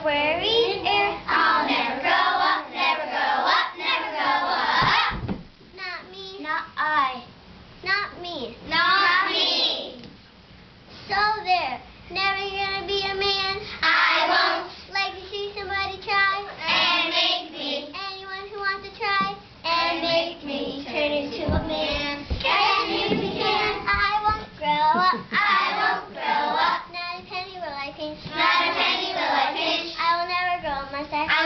worry. I'll never grow up, never grow up, never grow up. Not me. Not I. Not me. Not me. So there. Never gonna be a man. I won't. Like to see somebody try. And make me. Anyone who wants to try. And make me turn into a man. Yes, you can. I won't grow up. I won't grow up. Not a penny will I pinch. Not a penny will I pinch. I will never grow a mustache. I